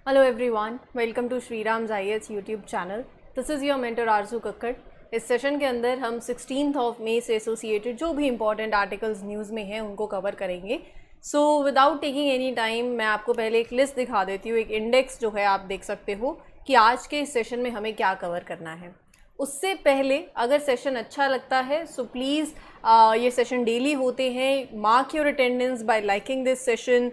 Hello everyone, welcome to Shriram's IAS YouTube channel. This is your mentor आरजू कक्कड़। इस session के अंदर हम 16 मई से एसोसिएटेड जो भी इंपॉर्टेंट आर्टिकल्स न्यूज़ में हैं उनको कवर करेंगे। So without taking any time मैं आपको पहले एक लिस्ट दिखा देती हूँ, एक इंडेक्स जो है आप देख सकते हो कि आज के इस सेशन में हमें क्या कवर करना है। उससे पहले अगर सेशन अच्छा लगता है सो प्लीज़ ये सेशन डेली होते हैं, mark your attendance bye liking this session.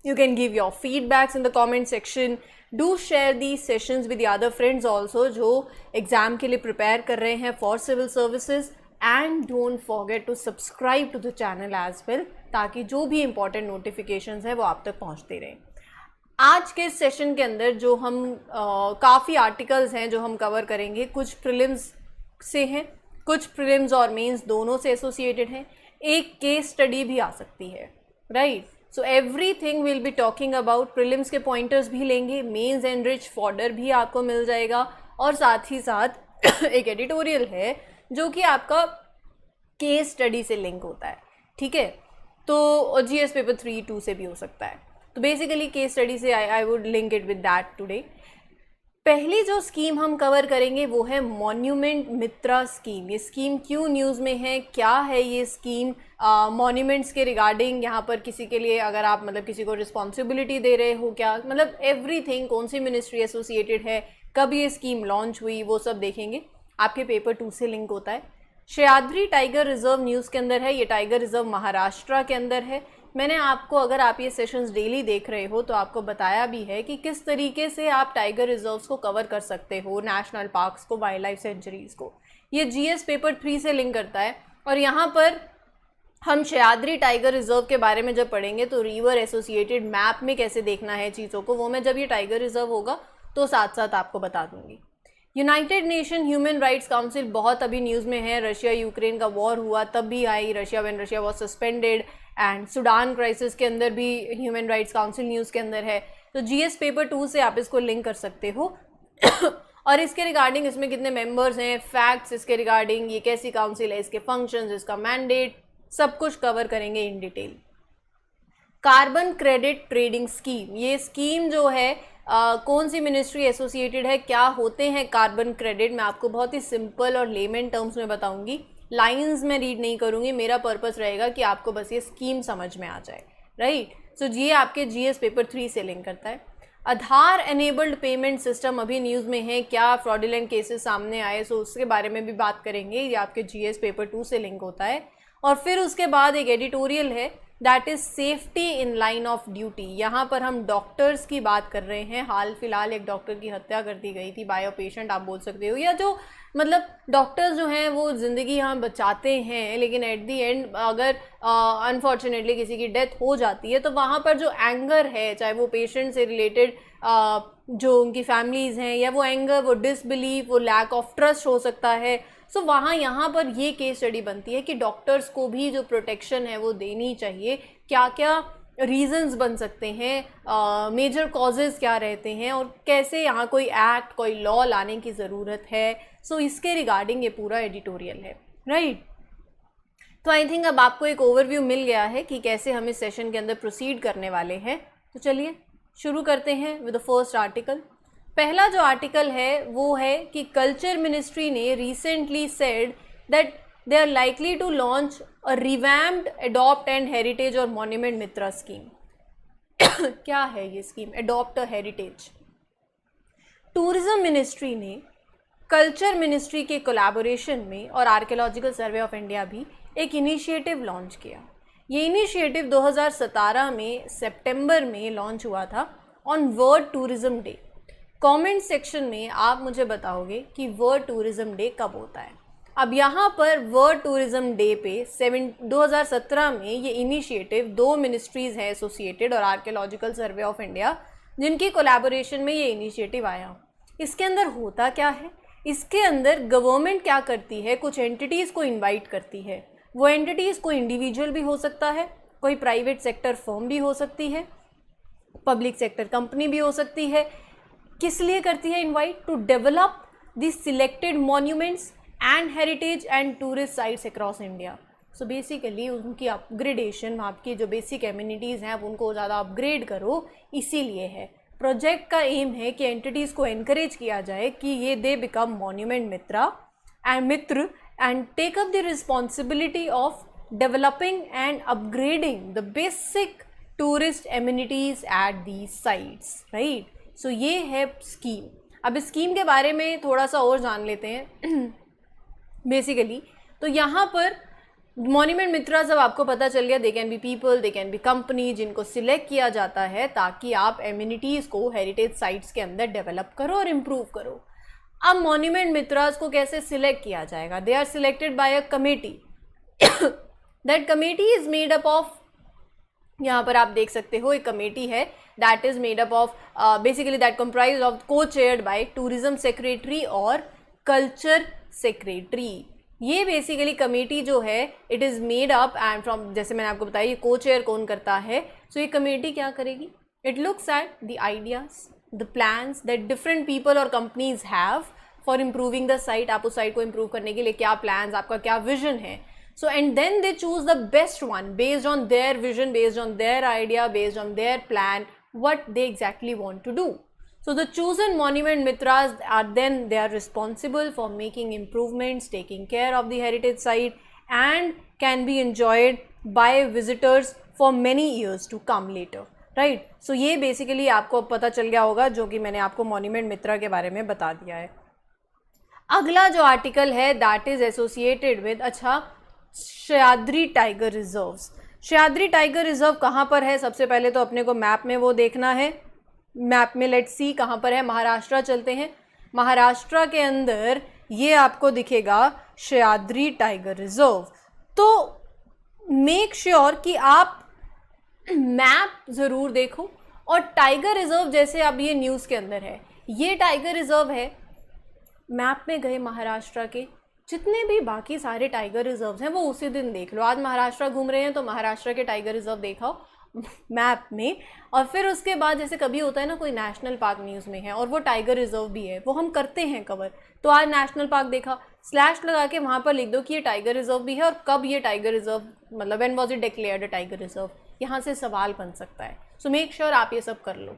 You can give your feedbacks in the comment section. Do share these sessions with the other friends also जो एग्ज़ाम के लिए prepare कर रहे हैं for civil services. And don't forget to subscribe to the channel as well, ताकि जो भी important notifications हैं वो आप तक पहुंचते रहें. आज के सेशन के अंदर जो हम काफ़ी आर्टिकल्स हैं जो हम कवर करेंगे, कुछ प्रीलिम्स से हैं, कुछ प्रीलिम्स और मेंस दोनों से एसोसिएटेड हैं. एक केस स्टडी भी आ सकती है, right. So everything will be talking about. Prelims के पॉइंटर्स भी लेंगे, मेंस एंड रिच फॉर्डर भी आपको मिल जाएगा, और साथ ही साथ एक एडिटोरियल है जो कि आपका केस स्टडी से लिंक होता है, ठीक है. तो जीएस पेपर 3-2 से भी हो सकता है. तो बेसिकली केस स्टडी से I would link it with that today. पहली जो स्कीम हम कवर करेंगे वो है मॉन्यूमेंट मित्रा स्कीम. ये स्कीम क्यों न्यूज़ में है, क्या है ये स्कीम मॉन्यूमेंट्स के रिगार्डिंग. यहाँ पर किसी के लिए अगर आप किसी को रिस्पॉन्सिबिलिटी दे रहे हो, क्या एवरीथिंग, कौन सी मिनिस्ट्री एसोसिएटेड है, कब ये स्कीम लॉन्च हुई, वो सब देखेंगे. आपके पेपर 2 से लिंक होता है. सह्याद्री टाइगर रिजर्व न्यूज़ के अंदर है. ये टाइगर रिजर्व महाराष्ट्र के अंदर है. मैंने आपको, अगर आप ये सेशंस डेली देख रहे हो तो आपको बताया भी है कि किस तरीके से आप टाइगर रिजर्व्स को कवर कर सकते हो, नेशनल पार्क्स को, वाइल्ड लाइफ सेंचुरीज़ को. ये जीएस पेपर 3 से लिंक करता है. और यहाँ पर हम सह्याद्री टाइगर रिजर्व के बारे में जब पढ़ेंगे तो रिवर एसोसिएटेड मैप में कैसे देखना है चीज़ों को, वो मैं जब ये टाइगर रिजर्व होगा तो साथ साथ आपको बता दूंगी. United nation human rights council बहुत अभी न्यूज़ में है. रशिया यूक्रेन का वॉर हुआ तब भी आई, Russia was suspended. And Sudan crisis के अंदर भी ह्यूमन राइट्स काउंसिल न्यूज़ के अंदर है. तो जीएस पेपर 2 से आप इसको लिंक कर सकते हो. और इसके रिगार्डिंग, इसमें कितने मेंबर्स हैं, फैक्ट्स इसके रिगार्डिंग, ये कैसी काउंसिल है, इसके फंक्शंस, इसका मैंडेट, सब कुछ कवर करेंगे in detail. Carbon credit trading scheme. ये स्कीम जो है कौन सी मिनिस्ट्री एसोसिएटेड है, क्या होते हैं कार्बन क्रेडिट, मैं आपको बहुत ही सिंपल और लेमन टर्म्स में बताऊंगी. लाइंस में रीड नहीं करूंगी. मेरा पर्पस रहेगा कि आपको बस ये स्कीम समझ में आ जाए, राइट. सो ये आपके जीएस पेपर 3 से लिंक करता है. आधार एनेबल्ड पेमेंट सिस्टम अभी न्यूज़ में है, क्या फ्रॉडुलेंट केसेस सामने आए, सो उसके बारे में भी बात करेंगे. ये आपके जीएस पेपर 2 से लिंक होता है. और फिर उसके बाद एक एडिटोरियल है, that is safety in line of duty. यहाँ पर हम डॉक्टर्स की बात कर रहे हैं. हाल फिलहाल एक डॉक्टर की हत्या कर दी गई थी बाय अ पेशेंट, आप बोल सकते हो, या जो डॉक्टर्स जो हैं वो ज़िंदगी यहाँ बचाते हैं, लेकिन एट दी एंड अगर अनफॉर्चुनेटली किसी की डेथ हो जाती है तो वहाँ पर जो एंगर है, चाहे वो पेशेंट से रिलेटेड जो उनकी फैमिलीज़ हैं, या वो एंगर, वो डिसबिलीफ, वो लैक ऑफ ट्रस्ट हो सकता है. सो वहाँ यहाँ पर ये केस स्टडी बनती है कि डॉक्टर्स को भी जो प्रोटेक्शन है वो देनी चाहिए. क्या क्या रीजंस बन सकते हैं, मेजर कॉजेज़ क्या रहते हैं, और कैसे यहाँ कोई एक्ट, कोई लॉ लाने की ज़रूरत है. सो इसके रिगार्डिंग ये पूरा एडिटोरियल है, राइट. तो आई थिंक अब आपको एक ओवरव्यू मिल गया है कि कैसे हम इस सेशन के अंदर प्रोसीड करने वाले हैं. तो चलिए शुरू करते हैं विद द फर्स्ट आर्टिकल. पहला जो आर्टिकल है वो है कि कल्चर मिनिस्ट्री ने recently said that they are likely to launch a revamped adopt and heritage और मॉन्यूमेंट मित्रा स्कीम. क्या है ये scheme, adopt a heritage? Tourism ministry ने कल्चर मिनिस्ट्री के कोलैबोरेशन में और आर्कियोलॉजिकल सर्वे ऑफ इंडिया भी एक इनिशिएटिव लॉन्च किया. ये इनिशिएटिव 2017 में सितंबर में लॉन्च हुआ था on world tourism day. Comment section में आप मुझे बताओगे कि वर्ल्ड टूरिज्म डे कब होता है. अब यहाँ पर वर्ल्ड टूरिज्म डे पे 2017 में ये इनिशिएटिव 2 मिनिस्ट्रीज़ हैं एसोसिएटेड और आर्कियोलॉजिकल सर्वे ऑफ इंडिया, जिनकी कोलैबोरेशन में ये इनिशिएटिव आया. इसके अंदर होता क्या है, इसके अंदर गवर्नमेंट क्या करती है, कुछ एंटिटीज़ को इनवाइट करती है. वो एंटिटीज़ कोई इंडिविजुअल भी हो सकता है, कोई प्राइवेट सेक्टर फर्म भी हो सकती है, पब्लिक सेक्टर कंपनी भी हो सकती है. किस लिए करती है invite? To develop the selected monuments and heritage and tourist sites across India. So basically उनकी अपग्रेडेशन, आपकी जो बेसिक एम्यूनिटीज़ हैं आप उनको ज़्यादा अपग्रेड करो, इसीलिए है. प्रोजेक्ट का एम है कि एंटिटीज़ को एनकरेज किया जाए कि ये they become monument Mitra and take up the responsibility of developing and upgrading the basic tourist amenities at the sites, right. So ये है स्कीम। अब इस स्कीम के बारे में थोड़ा सा और जान लेते हैं बेसिकली। तो यहाँ पर मॉन्यूमेंट मित्रा जब आपको पता चल गया, दे can be people, they can B company, जिनको सिलेक्ट किया जाता है ताकि आप एम्यूनिटीज़ को हेरिटेज साइट्स के अंदर डेवलप करो और इम्प्रूव करो। अब मॉन्यूमेंट मित्रास को कैसे सिलेक्ट किया जाएगा? They are selected by a committee. That committee is made up of, यहाँ पर आप देख सकते हो एक कमेटी है that is made up of basically that comprise of को चेयर्ड बाय टूरिज्म सेक्रेटरी और कल्चर सेक्रेटरी। ये बेसिकली कमेटी जो है it is made up and from, जैसे मैंने आपको बताया ये को चेयर कौन करता है। सो ये कमेटी क्या करेगी? It looks at the ideas, the plans that different people और companies have for improving the site. आप उस साइट को इम्प्रूव करने के लिए क्या प्लान्स, आपका क्या विजन है। So and then they choose the best one based on their vision, based on their idea, based on their plan, what they exactly want to do. So the chosen monument mitras are then they are responsible for making improvements, taking care of the heritage site and can be enjoyed by visitors for many years to come later. Right? So ये basically आपको पता चल गया होगा जो कि मैंने आपको monument मित्रा के बारे में बता दिया है। अगला जो आर्टिकल है that is associated with, अच्छा, Sahyadri tiger reserves. Sahyadri tiger reserve कहाँ पर है? सबसे पहले तो अपने को मैप में वो देखना है। मैप में लेट्स सी कहाँ पर है। महाराष्ट्र चलते हैं। महाराष्ट्र के अंदर ये आपको दिखेगा सह्याद्री टाइगर रिजर्व। तो मेक श्योर कि आप मैप ज़रूर देखो। और टाइगर रिजर्व जैसे अब ये न्यूज़ के अंदर है, ये टाइगर रिजर्व है। मैप में गए महाराष्ट्र के जितने भी बाकी सारे टाइगर रिजर्व्स हैं वो उसी दिन देख लो। आज महाराष्ट्र घूम रहे हैं तो महाराष्ट्र के टाइगर रिजर्व देखाओ मैप में। और फिर उसके बाद जैसे कभी होता है ना कोई नेशनल पार्क न्यूज़ में है और वो टाइगर रिजर्व भी है, वो हम करते हैं कवर, तो आज नेशनल पार्क देखा, स्लैश लगा के वहाँ पर लिख दो कि ये टाइगर रिजर्व भी है और कब ये टाइगर रिजर्व, मतलब when was it declared a tiger reserve. यहाँ से सवाल बन सकता है। सो मेक श्योर आप ये सब कर लो।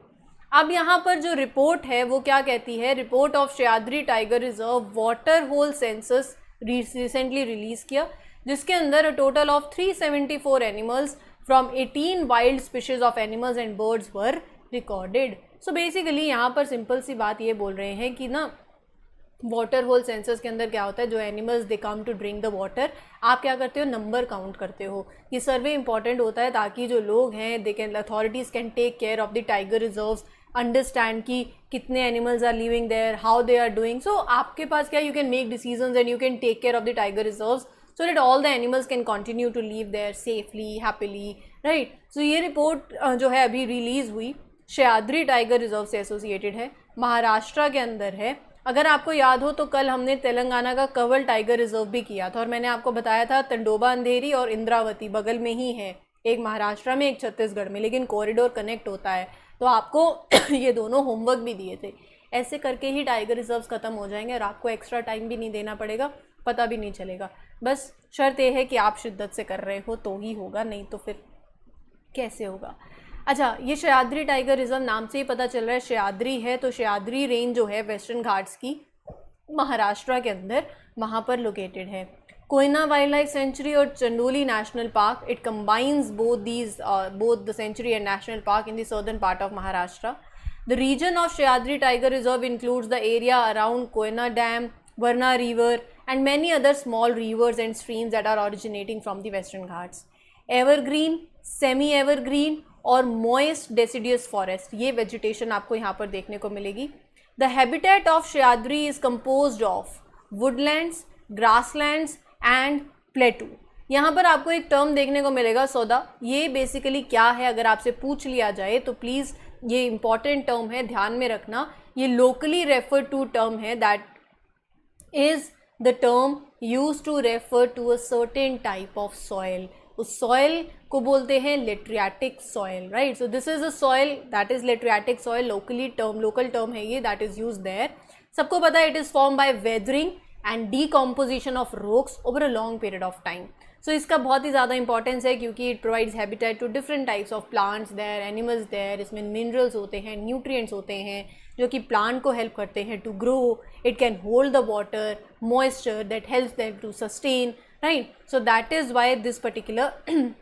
अब यहाँ पर जो रिपोर्ट है वो क्या कहती है? Report of Sahyadri tiger reserve water hole census recently release किया, जिसके अंदर a total of 374 animals from 18 wild species of animals and birds were recorded. So basically यहाँ पर सिंपल सी बात ये बोल रहे हैं कि ना वाटर होल सेंसस के अंदर क्या होता है, जो animals they come to drink the water, आप क्या करते हो? नंबर काउंट करते हो। ये सर्वे इंपॉर्टेंट होता है ताकि जो लोग हैं they can, authorities can take care of the tiger reserves, understand कि कितने animals are living there, how they are doing. So आपके पास क्या, you can make decisions and you can take care of the tiger reserves so that all the animals can continue to live there safely, happily, right. So ये report जो है अभी release हुई, Sahyadri tiger reserve से associated है, महाराष्ट्र के अंदर है। अगर आपको याद हो तो कल हमने तेलंगाना का कंवल टाइगर रिजर्व भी किया था और मैंने आपको बताया था तंडोबा अंधेरी और इंद्रावती बगल में ही है, एक महाराष्ट्र में एक छत्तीसगढ़ में, लेकिन कॉरिडोर कनेक्ट होता है। तो आपको ये दोनों होमवर्क भी दिए थे। ऐसे करके ही टाइगर रिजर्व्स ख़त्म हो जाएंगे और आपको एक्स्ट्रा टाइम भी नहीं देना पड़ेगा, पता भी नहीं चलेगा। बस शर्त यह है कि आप शिद्दत से कर रहे हो तो ही होगा, नहीं तो फिर कैसे होगा। अच्छा, ये सह्याद्री टाइगर रिजर्व नाम से ही पता चल रहा है सह्याद्री है, तो सह्याद्री रेंज जो है वेस्टर्न घाट्स की महाराष्ट्र के अंदर वहाँ पर लोकेटेड है। कोयना वाइल्ड लाइफ सेंचुरी और Chandoli national park, it combines both the sanctuary and national park in the southern part of Maharashtra. The region of Sahyadri Tiger Reserve includes the area around Koyna Dam, Varna River and many other small rivers and streams that are originating from the Western Ghats. Evergreen, semi-evergreen और moist deciduous forest, ये vegetation आपको यहाँ पर देखने को मिलेगी। The habitat of Sahyadri is composed of woodlands, grasslands and प्लेटू। यहाँ पर आपको एक टर्म देखने को मिलेगा सौदा, ये बेसिकली क्या है अगर आपसे पूछ लिया जाए तो प्लीज़ ये इंपॉर्टेंट टर्म है, ध्यान में रखना। ये लोकली रेफर टू टर्म है, that is the term use to refer to a certain type of soil. उस सॉइल को बोलते हैं lateritic soil, right. So this is a soil that is lateritic soil, local term है ये, that is use there. सबको पता है it is form by weathering and decomposition of rocks over a long period of time. So इसका बहुत ही ज़्यादा importance है क्योंकि it provides habitat to different types of plants there, animals there. इसमें मिनरल्स होते हैं, न्यूट्रिएंट्स होते हैं जो कि प्लांट को हेल्प करते हैं to grow. It can hold the water, moisture that helps them to sustain, right. So that is why this particular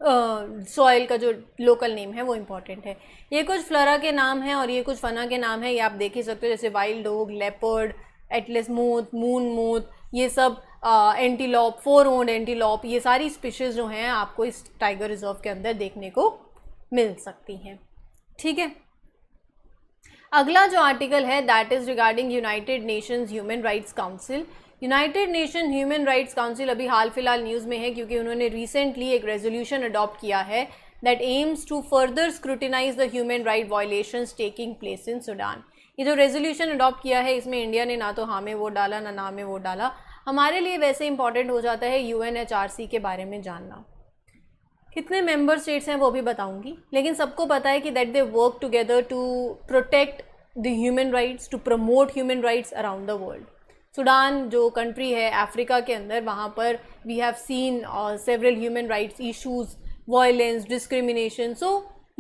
soil का जो लोकल नेम है वो इम्पॉर्टेंट है। ये कुछ फ्लोरा के नाम हैं और ये कुछ फना के नाम हैं, ये आप देख ही सकते हो, जैसे wild dog, leopard, Atlas moth, moon moth, ये सब एंटीलॉप, फोर ओन्ड एंटीलॉप, ये सारी स्पीशीज़ जो हैं आपको इस टाइगर रिजर्व के अंदर देखने को मिल सकती हैं। ठीक है, अगला जो आर्टिकल है that is regarding United Nations human rights council. United nation human rights council अभी हाल फिलहाल न्यूज़ में है क्योंकि उन्होंने रिसेंटली एक रेजोल्यूशन अडॉप्ट किया है that aims to further scrutinize the human right violations taking place in Sudan. ये जो रेजोल्यूशन अडॉप्ट किया है इसमें इंडिया ने ना तो हाँ में वोट डाला ना ना में वोट डाला। हमारे लिए वैसे इंपॉर्टेंट हो जाता है UNHRC के बारे में जानना। कितने मेंबर स्टेट्स हैं वो भी बताऊंगी, लेकिन सबको पता है कि that they work together to protect the human rights, to promote human rights around the world. Sudan जो कंट्री है अफ्रीका के अंदर, वहाँ पर we have seen several human rights issues, violence, discrimination. So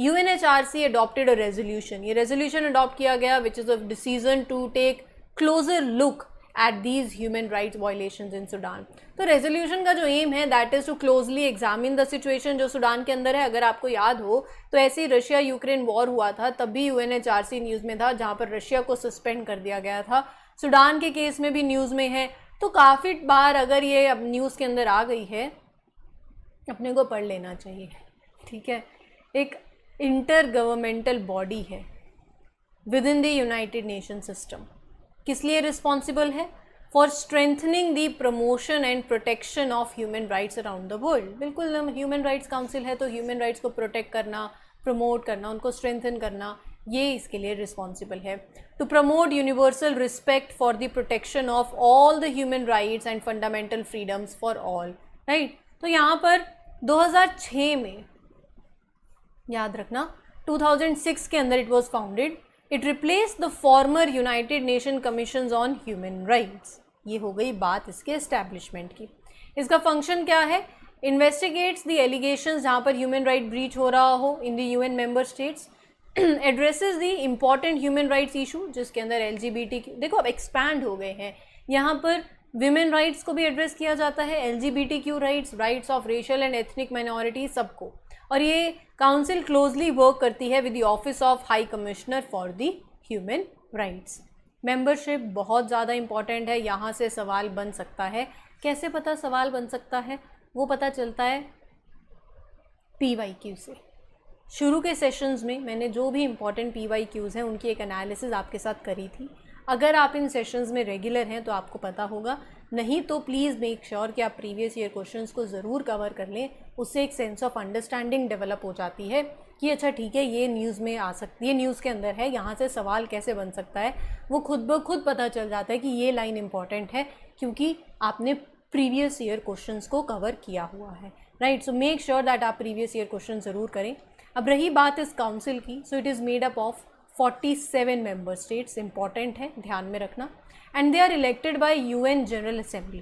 UNHRC adopted a resolution. ये resolution adopt किया गया which is a decision to take closer look at these human rights violations in Sudan. तो resolution का जो aim है that is to closely examine the situation जो Sudan के अंदर है। अगर आपको याद हो तो ऐसे ही रशिया यूक्रेन वॉर हुआ था, तब भी UNHRC न्यूज़ में था जहाँ पर रशिया को सस्पेंड कर दिया गया था। सूडान के केस में भी न्यूज़ में है। तो काफ़ी बार अगर ये अब न्यूज़ के अंदर आ गई है अपने को पढ़ लेना चाहिए। ठीक है, एक इंटर गवर्नमेंटल बॉडी है within the United Nation system. किस लिए रिस्पॉन्सिबल है? For strengthening the promotion and protection of human rights around the world. बिल्कुल, ह्यूमन राइट्स काउंसिल है तो ह्यूमन राइट्स को प्रोटेक्ट करना, प्रमोट करना, उनको स्ट्रेंथन करना, ये इसके लिए रिस्पॉन्सिबल है। To promote universal respect for the protection of all the human rights and fundamental freedoms for all, right. तो यहाँ पर 2006 में, याद रखना 2006 के अंदर it was founded. It replace the former United nation commission on human rights. ये हो गई बात इसके एस्टैब्लिशमेंट की। इसका फंक्शन क्या है? इन्वेस्टिगेट्स द एलिगेशंस जहाँ पर ह्यूमन राइट ब्रीच हो रहा हो in the UN member states, addresses the important human rights issue जिसके अंदर LGBTQ, देखो अब एक्सपैंड हो गए हैं, यहाँ पर विमेन राइट्स को भी एड्रेस किया जाता है, LGBTQ rights, rights of racial and ethnic minority, सबको। और ये काउंसिल क्लोजली वर्क करती है with the office of high commissioner for the human rights. Membership बहुत ज़्यादा इंपॉर्टेंट है, यहाँ से सवाल बन सकता है। कैसे पता सवाल बन सकता है? वो पता चलता है PYQ से। शुरू के सेशंस में मैंने जो भी इम्पॉर्टेंट PYQs हैं उनकी एक एनालिसिस आपके साथ करी थी। अगर आप इन सेशंस में रेगुलर हैं तो आपको पता होगा, नहीं तो प्लीज़ मेक श्योर कि आप प्रीवियस ईयर क्वेश्चंस को ज़रूर कवर कर लें। उससे एक सेंस ऑफ अंडरस्टैंडिंग डेवलप हो जाती है कि अच्छा ठीक है, ये न्यूज़ में आ सकती है, न्यूज़ के अंदर है, यहाँ से सवाल कैसे बन सकता है, वो खुद ब खुद पता चल जाता है कि ये लाइन इंपॉर्टेंट है क्योंकि आपने प्रीवियस ईयर क्वेश्चंस को कवर किया हुआ है, right. So make sure that आप प्रीवियस ईयर क्वेश्चन ज़रूर करें। अब रही बात इस काउंसिल की, so it is made up of 47 member states, important है, ध्यान में रखना। And they are elected by UN general assembly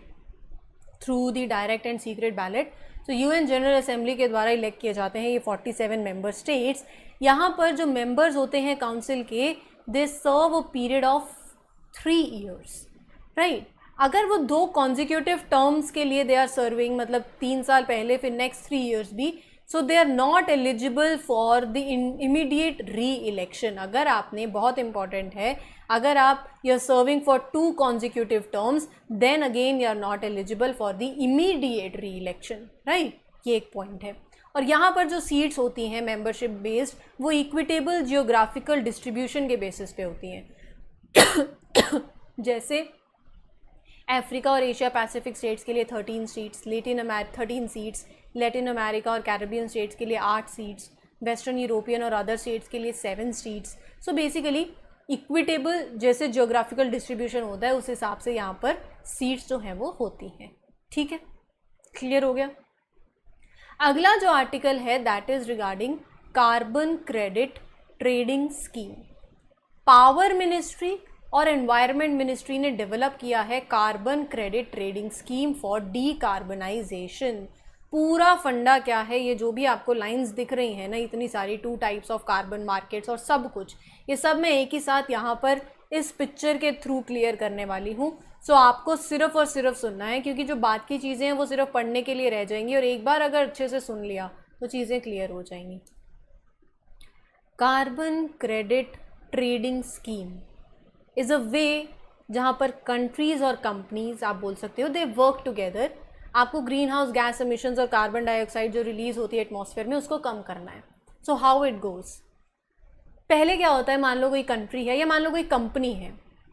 through the direct and secret ballot. तो UN जनरल असेंबली के द्वारा इलेक्ट किए जाते हैं ये 47 मेंबर स्टेट्स। यहाँ पर जो मेंबर्स होते हैं काउंसिल के, they serve a period of 3 years, right. अगर वो 2 कॉन्जिक्यूटिव टर्म्स के लिए दे आर सर्विंग, मतलब 3 साल पहले फिर नेक्स्ट 3 years भी, so they are not eligible for the immediate re election. अगर आपने, बहुत इंपॉर्टेंट है, अगर आप you are serving for 2 consecutive terms then again you are not eligible for the immediate re election, right. ये एक point है। और यहाँ पर जो सीट्स होती हैं मेंबरशिप बेस्ड, वो इक्विटेबल जियोग्राफिकल डिस्ट्रीब्यूशन के बेसिस पे होती हैं। जैसे अफ्रीका और एशिया पैसिफिक स्टेट्स के लिए 13 सीट्स, 13 सीट्स, लैटिन अमेरिका और कैरेबियन स्टेट्स के लिए 8 सीट्स, वेस्टर्न यूरोपियन और अदर स्टेट्स के लिए 7 सीट्स। सो बेसिकली इक्विटेबल जैसे जियोग्राफिकल डिस्ट्रीब्यूशन होता है उस हिसाब से यहाँ पर सीट्स जो हैं वो होती हैं। ठीक है, क्लियर हो गया। अगला जो आर्टिकल है that is regarding carbon credit trading scheme. Power ministry और एनवायरनमेंट मिनिस्ट्री ने डेवलप किया है carbon credit trading scheme for decarbonisation. पूरा फंडा क्या है, ये जो भी आपको लाइंस दिख रही हैं ना, इतनी सारी 2 टाइप्स ऑफ कार्बन मार्केट्स और सब कुछ, ये सब मैं एक ही साथ यहाँ पर इस पिक्चर के थ्रू क्लियर करने वाली हूँ। सो आपको सिर्फ और सिर्फ सुनना है, क्योंकि जो बात की चीज़ें हैं वो सिर्फ पढ़ने के लिए रह जाएंगी, और एक बार अगर अच्छे से सुन लिया तो चीज़ें क्लियर हो जाएंगी। Carbon credit trading scheme is a way जहाँ पर कंट्रीज़ और कंपनीज, आप बोल सकते हो, दे वर्क टुगेदर। आपको ग्रीन हाउस गैस एमिशंस और कार्बन डाइऑक्साइड जो रिलीज़ होती है एटमॉस्फेयर में, उसको कम करना है। सो हाउ इट गोज़, पहले क्या होता है, मान लो कोई कंट्री है या मान लो कोई कंपनी है,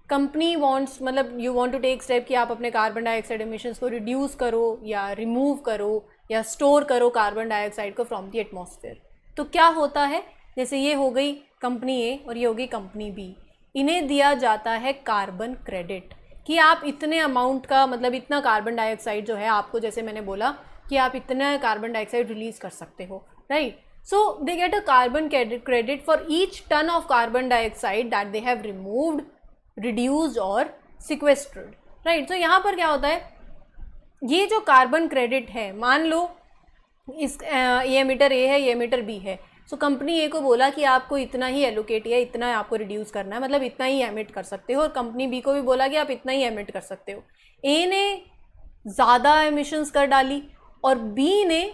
कंपनी वांट्स, मतलब you want to take step कि आप अपने कार्बन डाइऑक्साइड एमिशंस को रिड्यूस करो या रिमूव करो या स्टोर करो कार्बन डाइऑक्साइड को फ्रॉम द एटमॉस्फेयर। तो क्या होता है, जैसे ये हो गई कंपनी ए और ये हो गई कंपनी बी, इन्हें दिया जाता है कार्बन क्रेडिट कि आप इतने अमाउंट का, मतलब इतना कार्बन डाइऑक्साइड जो है आपको, जैसे मैंने बोला कि आप इतना कार्बन डाइऑक्साइड रिलीज कर सकते हो, right. So they get a carbon credit for each ton of carbon dioxide that they have removed, reduced और सिक्वेस्ट्रेड, राइट। सो यहाँ पर क्या होता है, ये जो कार्बन क्रेडिट है, मान लो इस ये एमिटर ए है, ये एमिटर बी है। सो कंपनी ए को बोला कि आपको इतना ही एलोकेट या इतना आपको रिड्यूस करना है, मतलब इतना ही एमिट कर सकते हो, और कंपनी बी को भी बोला कि आप इतना ही एमिट कर सकते हो। ए ने ज़्यादा एमिशंस कर डाली और बी ने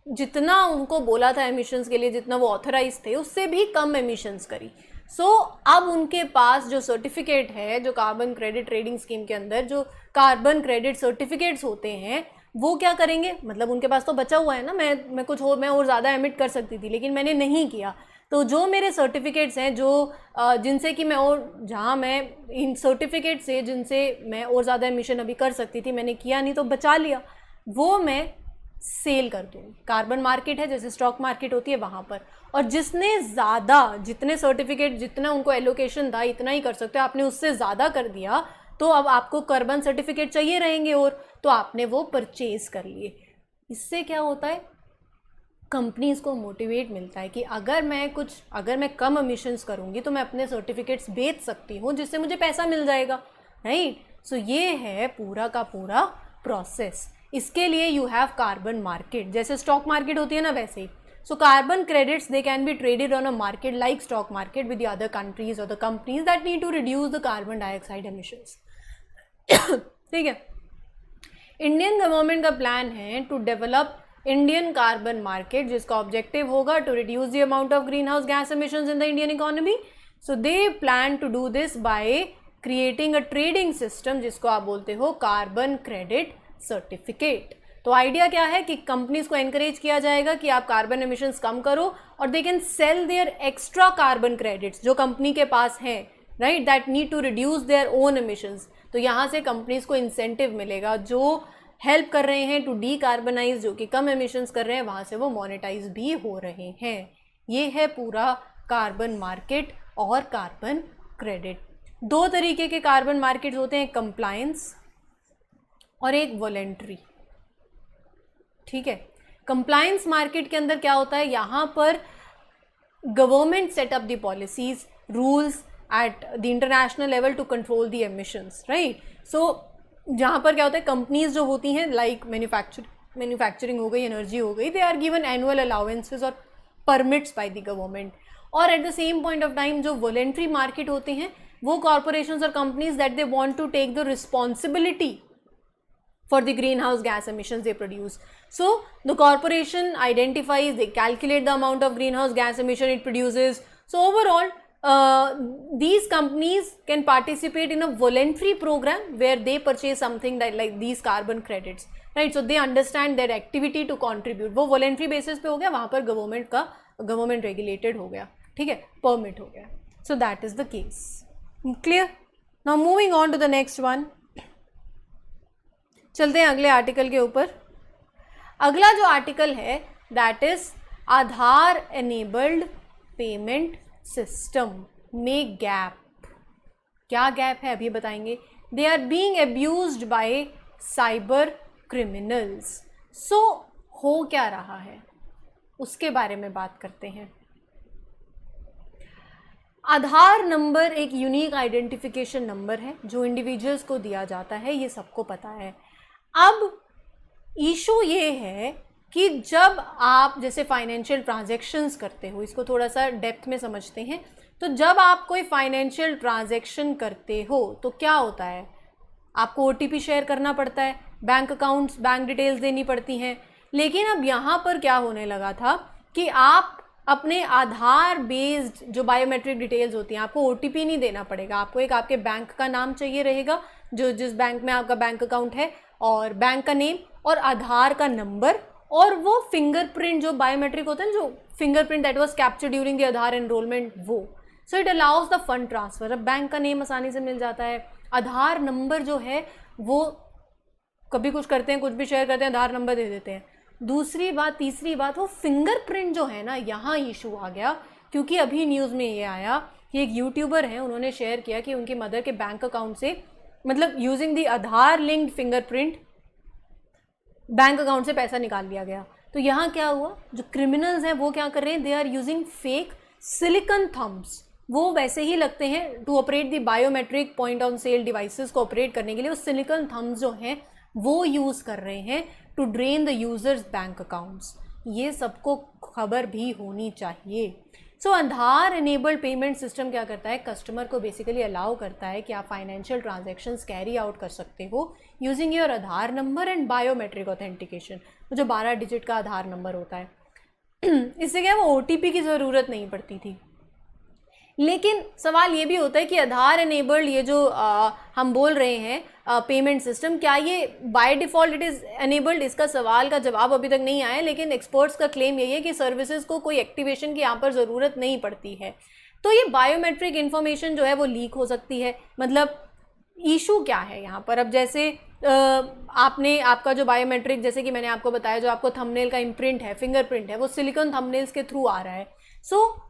जितना उनको बोला था एमिशंस के लिए, जितना वो ऑथराइज थे, उससे भी कम एमिशंस करी। सो अब उनके पास जो सर्टिफिकेट है, जो कार्बन क्रेडिट ट्रेडिंग स्कीम के अंदर जो कार्बन क्रेडिट सर्टिफिकेट्स होते हैं, वो क्या करेंगे, मतलब उनके पास तो बचा हुआ है ना, मैं कुछ और, मैं और ज़्यादा एमिट कर सकती थी लेकिन मैंने नहीं किया, तो जो मेरे सर्टिफिकेट्स हैं, जो जिनसे कि मैं, और जहाँ मैं इन सर्टिफिकेट से जिनसे मैं और ज़्यादा एमिशन अभी कर सकती थी, मैंने किया नहीं तो बचा लिया, वो मैं सेल कर दूँगी। कार्बन मार्केट है, जैसे स्टॉक मार्केट होती है वहाँ पर, और जिसने ज़्यादा, जितने सर्टिफिकेट, जितना उनको एलोकेशन था इतना ही कर सकते हो, आपने उससे ज़्यादा कर दिया तो अब आपको कार्बन सर्टिफिकेट चाहिए रहेंगे, और तो आपने वो परचेज कर लिए। इससे क्या होता है, कंपनीज को मोटिवेट मिलता है कि अगर मैं कम एमिशंस करूँगी तो मैं अपने सर्टिफिकेट्स बेच सकती हूँ, जिससे मुझे पैसा मिल जाएगा, राइट। सो ये है पूरा का पूरा प्रोसेस। इसके लिए यू हैव कार्बन मार्केट, जैसे स्टॉक मार्केट होती है ना, वैसे ही। So carbon credits, they can be traded on a market like stock market with the other countries और the companies that need to reduce the carbon dioxide emissions. ठीक है, Indian government का plan है to develop Indian carbon market, जिसका objective होगा to reduce the amount of greenhouse gas emissions in the Indian economy. So they plan to do this by creating a trading system, जिसको आप बोलते हो carbon credit certificate. तो idea क्या है कि कंपनीज को एनकरेज किया जाएगा कि आप कार्बन एमिशंस कम करो, और they can sell their extra carbon credits जो कंपनी के पास हैं, right, that need to reduce their own emissions. तो यहाँ से कंपनीज को इंसेंटिव मिलेगा, जो हेल्प कर रहे हैं टू डीकार्बनाइज, जो कि कम एमिशंस कर रहे हैं, वहाँ से वो मोनेटाइज भी हो रहे हैं। ये है पूरा कार्बन मार्केट और कार्बन क्रेडिट। 2 तरीके के कार्बन मार्केट्स होते हैं, कंप्लायंस और एक वॉलेंट्री, ठीक है। कंप्लायंस मार्केट के अंदर क्या होता है, यहाँ पर government set up the policies, rules at the international level to control the emissions, right. So जहाँ पर क्या होता है, कंपनीज जो होती हैं, लाइक मैन्युफैक्चरिंग हो गई, एनर्जी हो गई, they are given annual allowances और परमिट्स बाय द गवर्नमेंट। और at the same point of time जो वॉलेंट्री मार्केट होते हैं, वो कॉर्पोरेशंस और companies that they want to take the responsibility for the greenhouse gas emissions they produce. So the corporation identifies, they calculate the amount of greenhouse gas emission it produces. So overall, these companies can participate in a voluntary program where they purchase something that like these carbon credits, right. So they understand their activity to contribute. वो voluntary basis पे हो गया, वहाँ पर government regulated हो गया, ठीक है, permit हो गया. So that is the case. Clear? Now moving on to the next one. चलते हैं अगले आर्टिकल के ऊपर. अगला जो आर्टिकल है that is Aadhaar enabled payment system में गैप. क्या गैप है अभी बताएंगे. They are being abused by cyber criminals. So हो क्या रहा है उसके बारे में बात करते हैं. आधार नंबर एक यूनिक आइडेंटिफिकेशन नंबर है जो इंडिविजुअल्स को दिया जाता है, ये सबको पता है। अब इशू ये है कि जब आप जैसे फाइनेंशियल ट्रांजैक्शंस करते हो, इसको थोड़ा सा डेप्थ में समझते हैं, तो जब आप कोई फाइनेंशियल ट्रांजैक्शन करते हो तो क्या होता है, आपको ओटीपी शेयर करना पड़ता है, बैंक अकाउंट्स, बैंक डिटेल्स देनी पड़ती हैं। लेकिन अब यहाँ पर क्या होने लगा था कि आप अपने आधार बेस्ड जो बायोमेट्रिक डिटेल्स होती हैं, आपको ओटीपी नहीं देना पड़ेगा, आपको एक आपके बैंक का नाम चाहिए रहेगा, जो जिस बैंक में आपका बैंक अकाउंट है, और बैंक का नेम और आधार का नंबर, और वो फिंगरप्रिंट जो बायोमेट्रिक होता है, जो fingerprint that was captured during the Aadhaar enrolment, वो। So it allows the fund transfer. अब बैंक का नेम आसानी से मिल जाता है, आधार नंबर जो है वो कभी कुछ करते हैं, कुछ भी शेयर करते हैं, आधार नंबर दे देते हैं। दूसरी बात, तीसरी बात, वो फिंगरप्रिंट जो है ना, यहाँ इशू आ गया, क्योंकि अभी न्यूज़ में ये आया कि एक यूट्यूबर है, उन्होंने शेयर किया कि उनकी मदर के बैंक अकाउंट से, मतलब using the Aadhaar linked fingerprint, bank account से पैसा निकाल लिया गया। तो यहाँ क्या हुआ, जो क्रिमिनल्स हैं वो क्या कर रहे हैं, they are using fake silicon thumbs. वो वैसे ही लगते हैं to operate the biometric point on sale devices को ऑपरेट करने के लिए, वो सिलिकॉन थंब्स जो हैं वो यूज़ कर रहे हैं to drain the users bank accounts. ये सबको खबर भी होनी चाहिए। So Aadhaar enabled payment system क्या करता है, कस्टमर को बेसिकली अलाउ करता है कि आप फाइनेंशियल ट्रांजैक्शंस कैरी आउट कर सकते हो using your Aadhaar number and biometric authentication, जो 12 डिजिट का आधार नंबर होता है। इससे क्या है, वो ओटीपी की ज़रूरत नहीं पड़ती थी। लेकिन सवाल ये भी होता है कि आधार एनेबल्ड ये जो हम बोल रहे हैं पेमेंट सिस्टम, क्या ये by default it is enabled, इसका सवाल का जवाब अभी तक नहीं आया। लेकिन एक्सपर्ट्स का क्लेम यही है कि सर्विसेज को कोई एक्टिवेशन की यहाँ पर ज़रूरत नहीं पड़ती है। तो ये बायोमेट्रिक इन्फॉर्मेशन जो है वो लीक हो सकती है। मतलब इशू क्या है यहाँ पर, अब जैसे आपने आपका जो बायोमेट्रिक, जैसे कि मैंने आपको बताया, जो आपको थंबनेल का इम्प्रिंट है, फिंगरप्रिंट है, वो सिलिकॉन थंबनेल्स के थ्रू आ रहा है। सो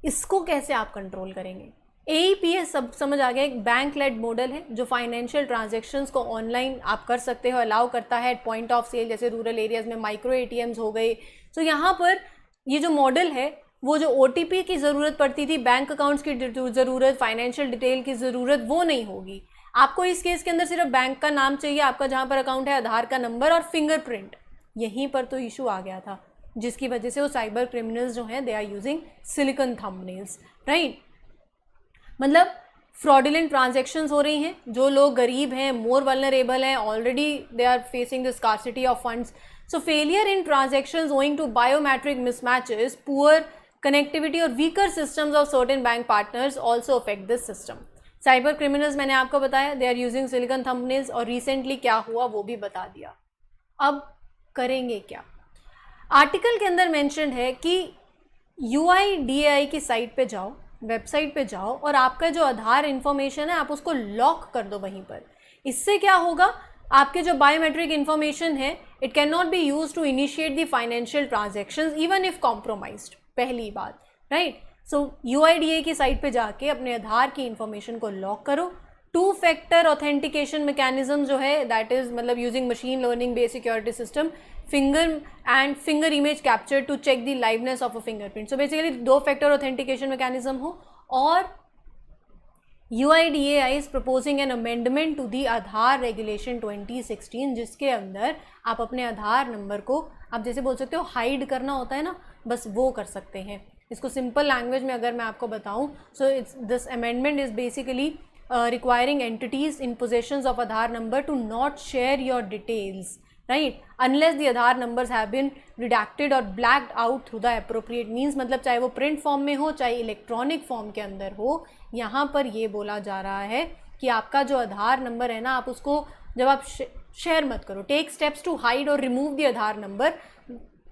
इसको कैसे आप कंट्रोल करेंगे। AEPS सब समझ आ गया, एक बैंक लेड मॉडल है जो फाइनेंशियल ट्रांजैक्शंस को ऑनलाइन आप कर सकते हो, अलाउ करता है एट पॉइंट ऑफ सेल, जैसे रूरल एरियाज़ में माइक्रो ATMs हो गए। तो यहाँ पर ये जो मॉडल है, वो जो OTP की ज़रूरत पड़ती थी, बैंक अकाउंट्स की ज़रूरत, फाइनेंशियल डिटेल की ज़रूरत, वो नहीं होगी। आपको इस केस के अंदर सिर्फ बैंक का नाम चाहिए, आपका जहाँ पर अकाउंट है, आधार का नंबर और फिंगरप्रिंट। यहीं पर तो इशू आ गया था, जिसकी वजह से वो साइबर क्रिमिनल्स जो हैं they are using silicon thumbnails, right. मतलब फ्रॉडुलेंट ट्रांजैक्शंस हो रही हैं, जो लोग गरीब हैं, मोर वल्नरेबल हैं, already they are facing the scarcity of funds. So failure in transactions owing to biometric mismatches, poor connectivity और weaker systems of certain bank partners also affect this system. Cyber criminals, मैंने आपको बताया, they are using silicon thumbnails, और recently क्या हुआ वो भी बता दिया। अब करेंगे क्या। आर्टिकल के अंदर मेंशन है कि UIDAI की साइट पे जाओ, वेबसाइट पे जाओ, और आपका जो आधार इन्फॉर्मेशन है आप उसको लॉक कर दो वहीं पर। इससे क्या होगा, आपके जो बायोमेट्रिक इन्फॉर्मेशन है, it can not be use to initiate the financial transactions even if compromised. पहली बात, राइट। सो UIDAI की साइट पे जाके अपने आधार की इन्फॉर्मेशन को लॉक करो। 2 फैक्टर ऑथेंटिकेशन मैकेनिज्म जो है, दैट इज मतलब using machine learning based security system, finger image capture to check the liveness of a fingerprint. So basically 2 factor authentication mechanism हो। और UIDAI is proposing an amendment to the Aadhaar regulation 2016, जिसके अंदर आप अपने आधार number को, आप जैसे बोल सकते हो हाइड करना होता है ना, बस वो कर सकते हैं। इसको सिंपल लैंग्वेज में अगर मैं आपको बताऊं, so it's this amendment is basically requiring entities in possessions of Aadhaar number to not share your details, right, unless the Aadhaar numbers have been redacted or blacked out through the appropriate means। मतलब चाहे वो print form में हो, चाहे electronic form के अंदर हो, यहाँ पर ये बोला जा रहा है कि आपका जो आधार नंबर है ना, आप उसको जब आप शेयर मत करो, टेक स्टेप्स टू हाइड और रिमूव द आधार नंबर।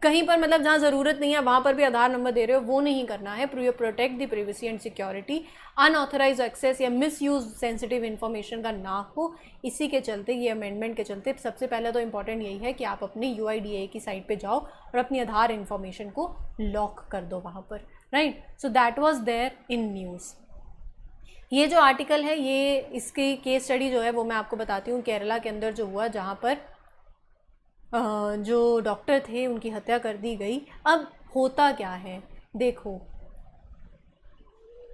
कहीं पर मतलब जहाँ ज़रूरत नहीं है वहाँ पर भी आधार नंबर दे रहे हो, वो नहीं करना है। Protect the privacy and security, unauthorize access या मिसयूज सेंसिटिव इन्फॉर्मेशन का ना हो। इसी के चलते, ये अमेंडमेंट के चलते, सबसे पहले तो इंपॉर्टेंट यही है कि आप अपनी UIDAI की साइट पे जाओ और अपनी आधार इन्फॉर्मेशन को लॉक कर दो वहाँ पर, right. So that was there in news. ये जो आर्टिकल है, ये इसकी केस स्टडी जो है वो मैं आपको बताती हूँ, केरला के अंदर जो हुआ, जहाँ पर जो डॉक्टर थे उनकी हत्या कर दी गई। अब होता क्या है, देखो,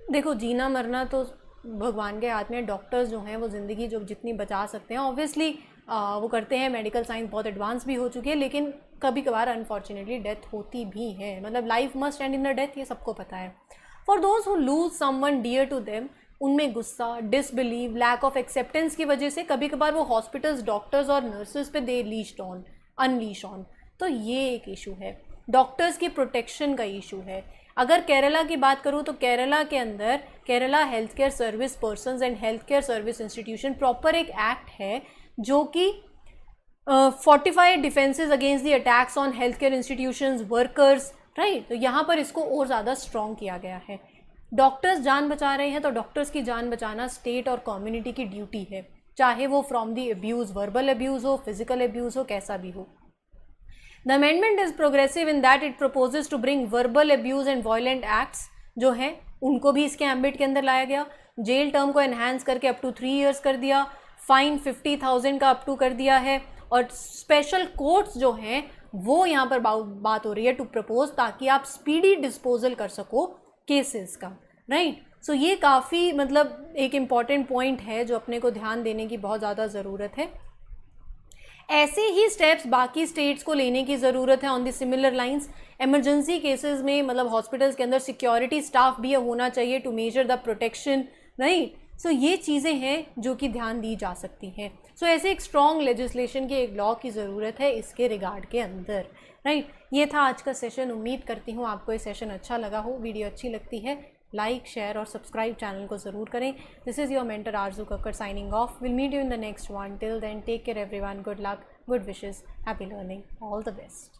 देखो, जीना मरना तो भगवान के हाथ में। डॉक्टर्स जो हैं वो ज़िंदगी जो जितनी बचा सकते हैं ऑब्वियसली वो करते हैं। मेडिकल साइंस बहुत एडवांस भी हो चुकी है, लेकिन कभी कभार अनफॉर्चुनेटली डेथ होती भी है। मतलब life must end in the death, ये सबको पता है। For those who lose someone dear to them, उनमें गुस्सा, डिसबिलीव, लैक ऑफ एक्सेप्टेंस की वजह से कभी कभार वो हॉस्पिटल्स, डॉक्टर्स और नर्सेज पे दे अनलीश ऑन। तो ये एक इशू है, डॉक्टर्स की प्रोटेक्शन का इशू है। अगर केरला की बात करूँ तो केरला के अंदर Kerala health care service persons and health care service institution proper एक एक्ट है जो कि 45 defences against the attacks on health care institutions, workers, right. तो यहाँ पर इसको और ज़्यादा स्ट्रॉन्ग किया गया है। डॉक्टर्स जान बचा रहे हैं तो डॉक्टर्स की जान बचाना स्टेट और कम्युनिटी की ड्यूटी है, चाहे वो from the abuse, verbal abuse हो, फिजिकल अब्यूज़ हो, कैसा भी हो। The amendment is progressive in that it proposes to bring verbal abuse and violent acts जो हैं उनको भी इसके एम्बिट के अंदर लाया गया। जेल टर्म को एनहांस करके अप टू 3 years कर दिया, फाइन 50,000 का अप टू कर दिया है, और स्पेशल कोर्ट्स जो हैं वो यहाँ पर बात हो रही है टू प्रपोज, ताकि आप स्पीडी डिस्पोजल कर सको केसेस का, राइट। सो ये काफ़ी मतलब एक इम्पॉर्टेंट पॉइंट है जो अपने को ध्यान देने की बहुत ज़्यादा ज़रूरत है। ऐसे ही स्टेप्स बाकी स्टेट्स को लेने की ज़रूरत है on the similar lines. Emergency cases में मतलब हॉस्पिटल्स के अंदर सिक्योरिटी स्टाफ भी होना चाहिए to measure the protection, right. So ये चीज़ें हैं जो कि ध्यान दी जा सकती हैं। सो ऐसे एक स्ट्रॉन्ग लेजिस्लेशन के, एक लॉ की ज़रूरत है इसके रिगार्ड के अंदर, राइट। ये था आज का सेशन। उम्मीद करती हूँ आपको ये सेशन अच्छा लगा हो। वीडियो अच्छी लगती है लाइक, शेयर और सब्सक्राइब चैनल को ज़रूर करें। This is your mentor Aarzoo Kakkar signing off. Will meet you in the next one. Till then take care everyone, good luck, good wishes, happy learning, all the best.